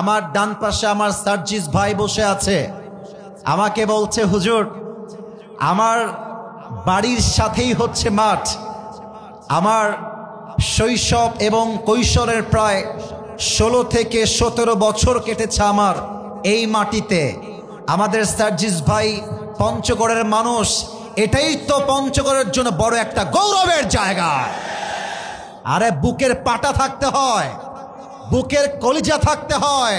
আমার ডান পাশে আমার সার্জিস ভাই বসে আছে। আমাকে বলছে, হুজুর আমার বাড়ির সাথেই হচ্ছে মাঠ, আমার শৈশব এবং কৈশোরের প্রায় 16 থেকে 17 বছর কেটেছে আমার এই মাটিতে। আমাদের সার্জিস ভাই পঞ্চগড়ের মানুষ, এটাই তো পঞ্চগড়ের জন্য বড় একটা গৌরবের জায়গা। আরে বুকের পাটা থাকতে হয়, বুকের কলিজা থাকতে হয়,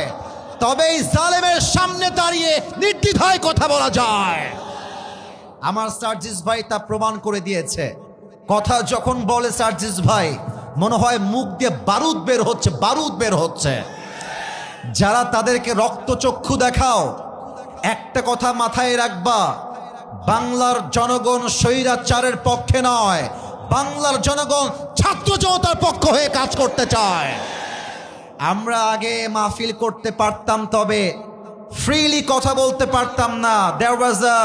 তবেই জালেমের সামনে দাঁড়িয়ে নির্দ্বিধায় কথা বলা যায়। আমার সার্জিস ভাই তা প্রমাণ করে দিয়েছে। কথা যখন বলে সার্জিস ভাই, মনে হয় মুখ দিয়ে বারুদ বের হচ্ছে, বারুদ বের হচ্ছে। যারা তাদেরকে রক্তচক্ষু দেখাও, একটা কথা মাথায় রাখবা, বাংলার জনগণ স্বৈরাচারের পক্ষে নয়, বাংলার জনগণ ছাত্র জনতার পক্ষ হয়ে কাজ করতে চায়। আমরা আগে মাহফিল করতে পারতাম, তবে ফ্রিলি কথা বলতে পারতাম না। দেয়ার ওয়াজ আ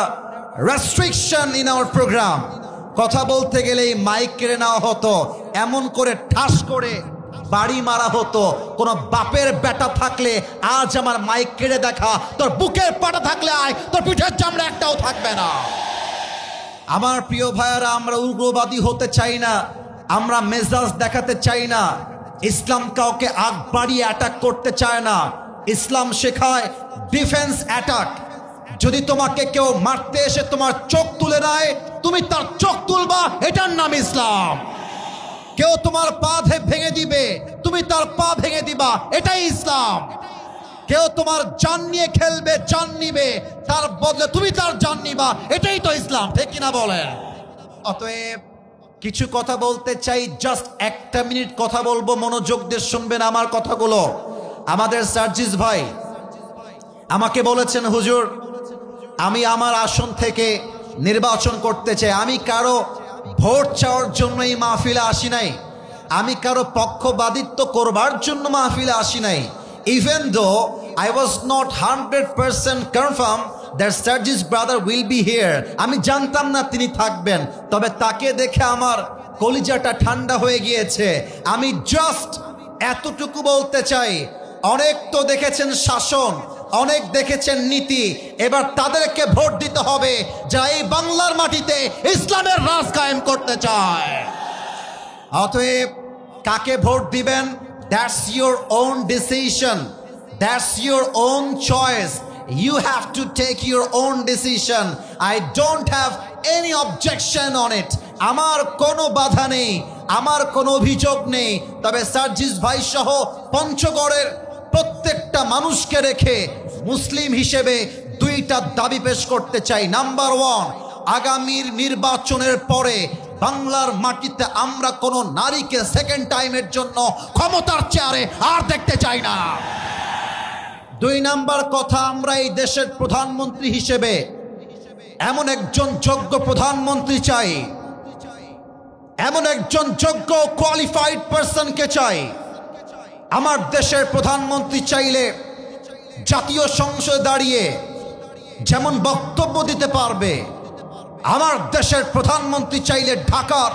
রেস্ট্রিকশন ইন আওয়ার প্রোগ্রাম। কথা বলতে গেলেই মাইক কেড়ে নেওয়া হতো, এমন করে ঠাস করে বাড়ি মারা হতো। কোনো বাপের বেটা থাকলে আজ আমার মাইক কেড়ে দেখা, তোর বুকের পাটা থাকলে আয়, তোর পিঠের চামড়া একটাও থাকবে না। আমার প্রিয় ভাইয়ারা, আমরা উগ্রবাদী হতে চাই না, আমরা মেজাজ দেখাতে চাই না। ইসলাম কাউকে আগ বাড়িয়ে অ্যাটাক করতে চায় না। ইসলাম শেখায় ডিফেন্স অ্যাটাক। যদি তোমাকে কেউ মারতে এসে তোমার চোখ তুলে নেয়, তুমি তার চোখ তুলবা, এটার নাম ইসলাম। কেউ তোমার পা ভেঙে দিবে, তুমি তার পা ভেঙে দিবা, এটাই ইসলাম। কেউ তোমার জান নিয়ে খেলবে, জান নিবে, তার বদলে তুমি তার জান নিবা, এটাই তো ইসলাম, ঠিক কিনা বলেন? অতএব কিছু কথা বলতে চাই, জাস্ট 1 মিনিট কথা বলবো, মনোযোগ দিয়ে শুনবেন আমার কথাগুলো। আমাদের সার্জিস ভাই আমাকে বলেছেন, হুজুর আমি আমার আসন থেকে নির্বাচন করতে চাই। আমি কারো ভোট চাওয়ার জন্য এই মাহফিলে আসি নাই, আমি কারো পক্ষপাতিত্ব করবার জন্য মাহফিলে আসি নাই। Even though I was not 100% confirmed that Sarjis brother will be here. আমি জানতাম না তিনি থাকবেন, তবে তাকে দেখে আমার কলিজাটা ঠান্ডা হয়ে গিয়েছে। আমি জাস্ট এতটুকু বলতে চাই, অনেক তো দেখেছেন শাসন, অনেক দেখেছেন নীতি, এবার তাদেরকে ভোট দিতে হবে যা এই বাংলার মাটিতে ইসলামের রাজ কায়েম করতে চায়। অতএব কাকে ভোট দিবেন, that's your own decision, that's your own choice. You have to take your own decision. I don't have any objection on it. আমার কোনো বাধা নেই, আমার কোনো অভিযোগ নেই। তবে সার্জিস ভাই সহ পঞ্চগড়ের প্রত্যেকটা মানুষকে রেখে মুসলিম হিসেবে 2টা দাবি পেশ করতে চাই। নাম্বার 1, আগামীর নির্বাচনের পরে বাংলার মাটিতে আমরা কোনো নারীকে সেকেন্ড টাইমের জন্য ক্ষমতার চেয়ারে আর দেখতে চাই না। 2 নাম্বার কথা, আমরা এই দেশের প্রধানমন্ত্রী হিসেবে এমন একজন যোগ্য প্রধানমন্ত্রী চাই, এমন একজন যোগ্য কোয়ালিফাইড পারসনকে চাই। আমার দেশের প্রধানমন্ত্রী চাইলে জাতীয় সংসদে দাঁড়িয়ে যেমন বক্তব্য দিতে পারবে, আমার দেশের প্রধানমন্ত্রী চাইলে ঢাকার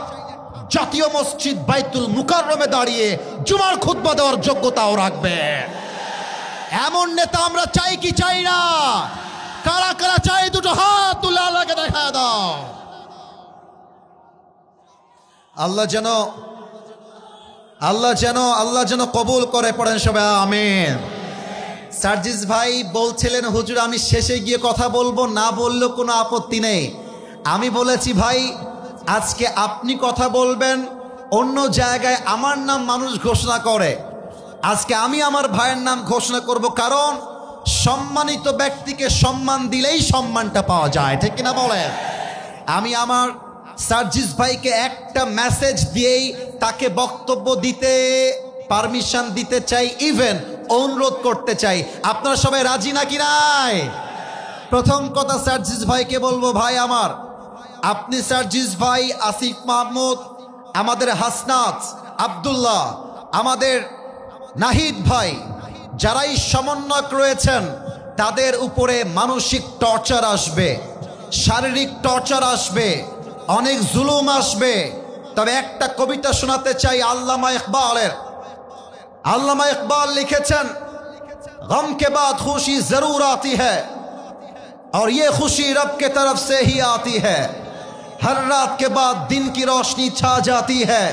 জাতীয় মসজিদ বাইতুল মুকাররমে দাঁড়িয়ে জুমার খুতবা দেওয়ার যোগ্যতাও রাখবে। এমন নেতা আমরা চাই কি চাই না? কারা কারা চাই, দুটো হাত তুলে আল্লাহকে দেখা দাও। আল্লাহ যেন কবুল করে, পড়েন সবাই আমিন। সার্জিস ভাই বলছিলেন, হুজুর আমি শেষে গিয়ে কথা বলবো, না বললেও কোনো আপত্তি নেই। আমি বলেছি, ভাই আজকে আপনি কথা বলবেন, অন্য জায়গায় আমার নাম মানুষ ঘোষণা করে, আজকে আমি আমার ভাইয়ের নাম ঘোষণা করব, কারণ সম্মানিত ব্যক্তিকে সম্মান দিলেই সম্মানটা পাওয়া যায়, ঠিক কিনা বলেন? আমি আমার সার্জিস ভাইকে একটা মেসেজ দিয়েই তাকে বক্তব্য দিতে পারমিশন দিতে চাই, ইভেন অনুরোধ করতে চাই। আপনারা সবাই রাজি নাকি নাই? প্রথম কথা সার্জিস ভাইকে বলবো, ভাই আমার, আপনি সার্জিস ভাই, আসিফ মাহমুদ, আমাদের হাসনাত, আব্দুল্লাহ, আমাদের নাহিদ ভাই, যারাই সমন্বয়ক রয়েছেন, তাদের উপরে মানসিক টর্চার আসবে, শারীরিক টর্চার আসবে, অনেক জুলুম আসবে। তবে একটা কবিতা শোনাতে চাই আল্লামা ইকবালের। আল্লামা ইকবাল লিখেছেন, गम के बाद खुशी जरूर आती है और ये खुशी रब के तरफ से ही आती है। हर रात के बाद दिन की रोशनी छा जाती है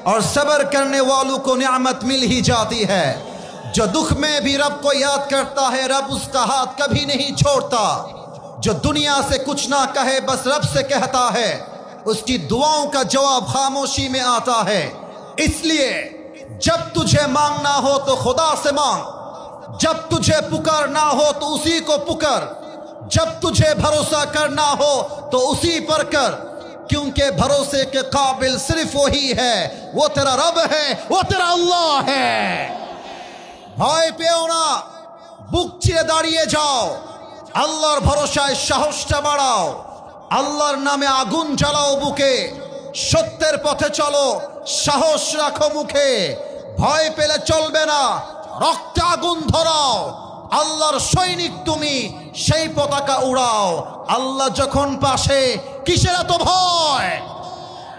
और सब्र करने वालों को नियामत मिल ही जाती है। जो दुख में भी रब को याद करता है, रब उसका हाथ कभी नहीं छोड़ता। जो दुनिया से कुछ ना कहे, बस रब से कहता है, उसकी दुआओं का जवाब खामोशी में आता है। इसलिए जब तुझे मांगना हो तो खुदा से मांग, जब तुझे पुकारना हो तो उसी को पुकार, जब तुझे भरोसा करना हो तो उसी पर कर, क्योंकि भरोसे के काबिल सिर्फ वही है। वो तेरा रब है, वो तेरा अल्लाह है। ভয় পেও না, বুক চিরে দাঁড়িয়ে যাও, আল্লাহর ভরসায় সাহসটা বাড়াও, আল্লাহর নামে আগুন জ্বালাও বুকে, সত্যের পথে চলো, সাহস রাখো মুখে। ভয় পেলে চলবে না, রক্তে আগুন ধরাও, আল্লাহর সৈনিক তুমি, সেই পতাকা উড়াও। আল্লাহ যখন পাশে, কিসের এত ভয়?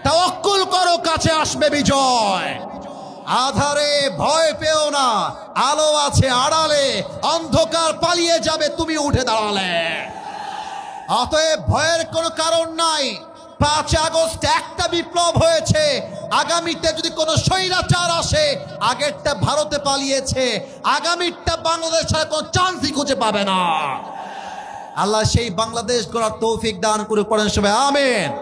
তাওয়াক্কুল করো, কাছে আসবে বিজয়। আধারে ভয় পেও না, আলো আছে আড়ালে, অন্ধকার পালিয়ে যাবে তুমি উঠে দাঁড়ালে। অতএব ভয়ের কোনো কারণ নাই। 5 আগস্ট একটা বিপ্লব হয়েছে, আগামীতে যদি কোনো স্বৈরাচার আসে, আগেরটা ভারতে পালিয়েছে, আগামীটা বাংলাদেশের কোনো চান্সই খুঁজে পাবে না। আল্লাহ সেই বাংলাদেশ গড়ার তৌফিক দান করে, পড়েন সবাই আমিন।